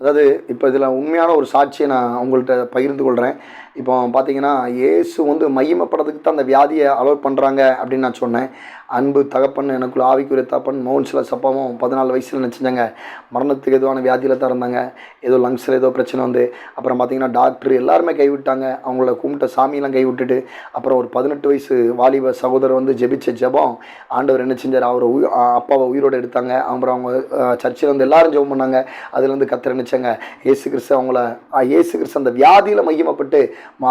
அதாவது இப்போ இதில் உண்மையான ஒரு சாட்சியை நான் உங்கள்கிட்ட பகிர்ந்து கொள்கிறேன். இப்போ பார்த்தீங்கன்னா, இயேசு வந்து மகிமைப்படுறதுக்கு தான் அந்த வியாதியை அலோவ் பண்ணுறாங்க அப்படின்னு நான் சொன்னேன். அன்பு தகப்பன், எனக்குள்ள ஆவிக்குரிய தகப்பன் மவுன்சிலஸ் அப்பாவும் 14 வயசில் என்ன செஞ்சாங்க, மரணத்துக்கு எதுவான வியாதியில் தான் இருந்தாங்க. ஏதோ லங்ஸில் ஏதோ பிரச்சனை வந்து, அப்புறம் பார்த்தீங்கன்னா டாக்டர் எல்லாருமே கைவிட்டாங்க. அவங்கள கும்பிட்ட சாமியெல்லாம் கைவிட்டுட்டு, அப்புறம் ஒரு 18 வயசு வாலிப சகோதரர் வந்து ஜெபிச்ச ஜெபம் ஆண்டவர் என்ன செஞ்சார், அவரை அப்பாவை உயிரோடு எடுத்தாங்க. அப்புறம் அவங்க சர்ச்சில் வந்து எல்லாரும் ஜெபம் பண்ணாங்க. அதுலேருந்து கர்த்தர் நினச்சாங்க இயேசு கிறிஸ்து அவங்கள இயேசு கிறிஸ்து அந்த வியாதியில் மகிமைப்பட்டு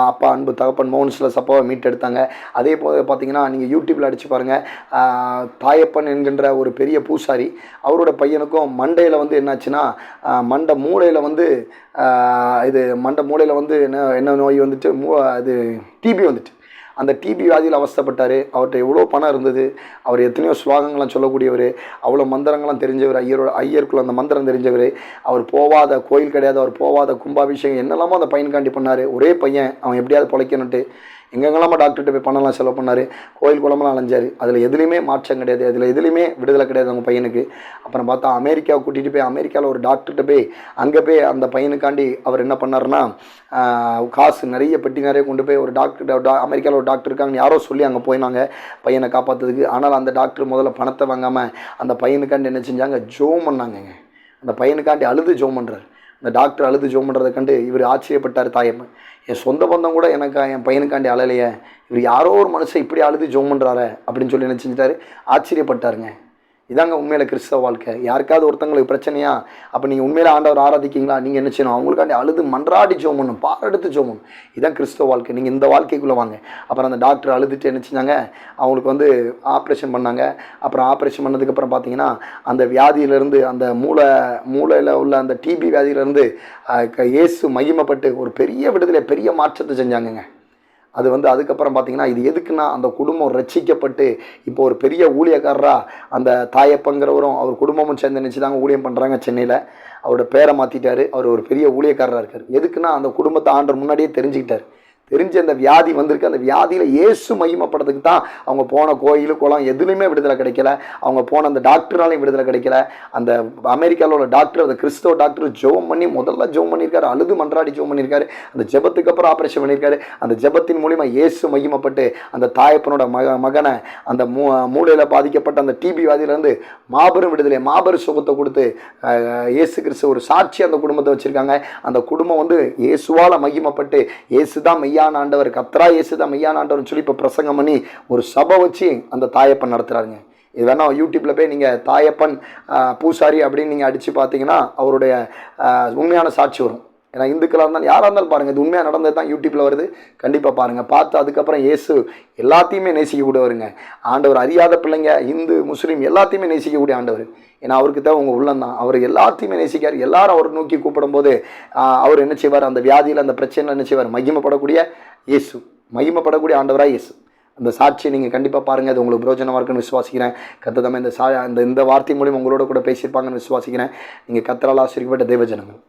அப்பா அன்பு தகப்பன் மவுன்சிலஸ் அப்பாவை மீட்டெடுத்தாங்க. அதே போல் பார்த்தீங்கன்னா, நீங்கள் யூடியூப்பில் அடித்து பாருங்கள், தாயப்பன் என்கின்ற ஒரு பெரிய பூசாரி, அவரோட பையனுக்கும் மண்டையில் வந்து என்னாச்சுன்னா, மண்டை மூளையில் வந்து மண்டை மூளையில் வந்து என்ன நோய் வந்துட்டு, இது டிபி வந்துட்டு. அந்த டிபி வியாதியில் அவஸ்தைப்பட்டார். அவர்கிட்ட எவ்வளோ பணம் இருந்தது, அவர் எத்தனையோ ஸ்லோகங்கள்லாம் சொல்லக்கூடியவர், அவ்வளோ மந்திரங்கள்லாம் தெரிஞ்சவர், ஐயருக்குள்ள அந்த மந்திரம் தெரிஞ்சவர். அவர் போவாத கோயில் கிடையாது, அவர் போவாத கும்பாபிஷேகம் என்னெல்லாமோ அந்த பையனுக்காண்டி பண்ணார். ஒரே பையன், அவன் எப்படியாவது பிழைக்கணுன்ட்டு எங்கெங்கெல்லாம டாக்டர்கிட்ட போய் பணம்லாம் செலவு பண்ணார், கோயில் குளமெல்லாம் அலைஞ்சார். அதில் எதுலேயுமே மாற்றம் கிடையாது, அதில் எதுலேயுமே விடுதலை கிடையாது அவங்க பையனுக்கு. அப்புறம் பார்த்தா அமெரிக்காவை கூட்டிகிட்டு போய் அமெரிக்காவில் ஒரு டாக்டர்கிட்ட போய் அங்கே போய் அந்த பையனுக்காண்டி அவர் என்ன பண்ணாருன்னா, காசு நிறைய பெட்டி நிறைய கொண்டு போய் ஒரு அமெரிக்காவில் ஒரு டாக்டர் இருக்காங்கன்னு யாரோ சொல்லி அங்கே போயினாங்க பையனை காப்பாற்றுறதுக்கு. ஆனால் அந்த டாக்டர் முதல்ல பணத்தை வாங்காமல் அந்த பையனுக்காண்டி என்ன செஞ்சாங்க, ஜோம் பண்ணாங்கங்க. அந்த பையனுக்காண்டி அழுது ஜோம் பண்ணுறாரு. அந்த டாக்டர் அழுது ஜோம் பண்ணுறதை கண்டு இவர் ஆச்சரியப்பட்டார். தாயப்பன், என் சொந்த பந்தம் கூட எனக்கு என் பையனுக்காண்டி அழலையே, இவர் யாரோ ஒரு மனுஷன் இப்படி அழுது ஜோம் பண்ணுறாரு அப்படின்னு சொல்லி என்ன செஞ்சிட்டாரு, ஆச்சரியப்பட்டாருங்க. இதாங்க உண்மையில கிறிஸ்தவ வாழ்க்கை. யாருக்காவது ஒருத்தங்களுக்கு பிரச்சனையா, அப்போ நீங்கள் உண்மையில ஆண்டவர் ஆராதிக்கிங்களா, நீங்கள் என்ன செய்யணும், அவங்களுக்காண்டி அழுது மன்றாடி ஜோம் பண்ணணும், பாரெடுத்து ஜோம் பண்ணணும். இதான் கிறிஸ்தவ வாழ்க்கை. நீங்கள் இந்த வாழ்க்கைக்குள்ளே வாங்க. அப்புறம் அந்த டாக்டர் அழுதுட்டு என்ன செஞ்சாங்க, அவங்களுக்கு வந்து ஆப்ரேஷன் பண்ணாங்க. அப்புறம் ஆப்ரேஷன் பண்ணதுக்கப்புறம் பார்த்தீங்கன்னா, அந்த வியாதியிலேருந்து, அந்த மூளையில் உள்ள அந்த டிபி வியாதியிலேருந்து இயேசு மகிமைப்பட்டு ஒரு பெரிய விடுதலை, பெரிய மாற்றத்தை செஞ்சாங்கங்க. அது வந்து அதுக்கப்புறம் பார்த்தீங்கன்னா, இது எதுக்குன்னா, அந்த குடும்பம் ரட்சிக்கப்பட்டு இப்போ ஒரு பெரிய ஊழியக்காரராக அந்த தாயப்பங்கிறவரும் அவர் குடும்பமும் சேர்ந்து நினச்சிதாங்க ஊழியம் பண்ணுறாங்க சென்னையில். அவரோட பேரை மாற்றிட்டார். அவர் ஒரு பெரிய ஊழியக்காரராக இருக்கார். எதுக்குன்னா, அந்த குடும்பத்தை ஆண்டவர் முன்னாடியே தெரிஞ்சுக்கிட்டார். தெரிஞ்ச அந்த வியாதி வந்திருக்கு. அந்த வியாதியில் இயேசு மகிமைப்படுறதுக்கு தான் அவங்க போன கோயில் குளம் எதுலேயுமே விடுதலை கிடைக்கல. அவங்க போன அந்த டாக்டராலையும் விடுதலை கிடைக்கல. அந்த அமெரிக்காவில் உள்ள டாக்டர், அந்த கிறிஸ்தவ டாக்டர் ஜெபம் பண்ணி முதல்ல ஜெபம் பண்ணியிருக்காரு, அழுது மன்றாடி ஜெபம் பண்ணியிருக்காரு. அந்த ஜெபத்துக்கு அப்புறம் ஆப்ரேஷன் பண்ணியிருக்காரு. அந்த ஜெபத்தின் மூலிமா இயேசு மகிமைப்பட்டு அந்த தாயப்பனோட மகனை அந்த மூளையில் பாதிக்கப்பட்ட அந்த டிபி வியாதியிலேருந்து மாபெரும் விடுதலை, மாபெரும் சுகத்தை கொடுத்து இயேசு கிறிஸ்து ஒரு சாட்சி அந்த குடும்பத்தை வச்சுருக்காங்க. அந்த குடும்பம் வந்து இயேசுவால் மகிமைப்பட்டு, இயேசு தான் மெய்யான ஆண்டவர், கர்த்தரா இயேசு தான் மெய்யான ஆண்டவர்னு சொல்லி இப்போ பிரசங்கம் பண்ணி ஒரு சபை வச்சு அந்த தாயப்பன் நடத்துகிறாருங்க. இது வேணா யூடியூப்பில் போய் நீங்கள் தாயப்பன் பூசாரி அப்படின்னு நீங்கள் அடித்து பார்த்தீங்கன்னா அவருடைய உண்மையான சாட்சி வரும். ஏன்னா இந்துக்களாக இருந்தாலும் யாராக இருந்தாலும் பாருங்கள், இது உண்மையாக நடந்தது தான் யூடியூப்பில் வருது. கண்டிப்பாக பாருங்கள். பார்த்து அதுக்கப்புறம் இயேசு எல்லாத்தையுமே நேசிக்கக்கூடியவருங்க. ஆண்டவர் அறியாத பிள்ளைங்க, இந்து முஸ்லீம் எல்லாத்தையுமே நேசிக்கக்கூடிய ஆண்டவர். ஏன்னா அவருக்கு தான் உங்கள் உள்ளந்தான். அவர் எல்லாத்தையுமே நேசிக்கார். எல்லாரும் அவர் நோக்கி கூப்பிடும்போது அவர் என்ன செய்வார், அந்த வியாதியில் அந்த பிரச்சனையில் என்ன செய்வார், மகிமைப்படக்கூடிய இயேசு, மகிமைப்படக்கூடிய ஆண்டவராக இயேசு. அந்த சாட்சியை நீங்கள் கண்டிப்பாக பாருங்கள். அது உங்களுக்கு பிரோஜனமாக இருக்குன்னு விசுவாசிக்கிறேன். கர்த்தர் இந்த வார்த்தை மூலியம் உங்களோட கூட பேசியிருப்பாங்கன்னு விசுவாசிக்கிறேன். நீங்கள் கர்த்தரால் ஆசீர்வதிக்கப்பட்ட தேவஜனங்கள்.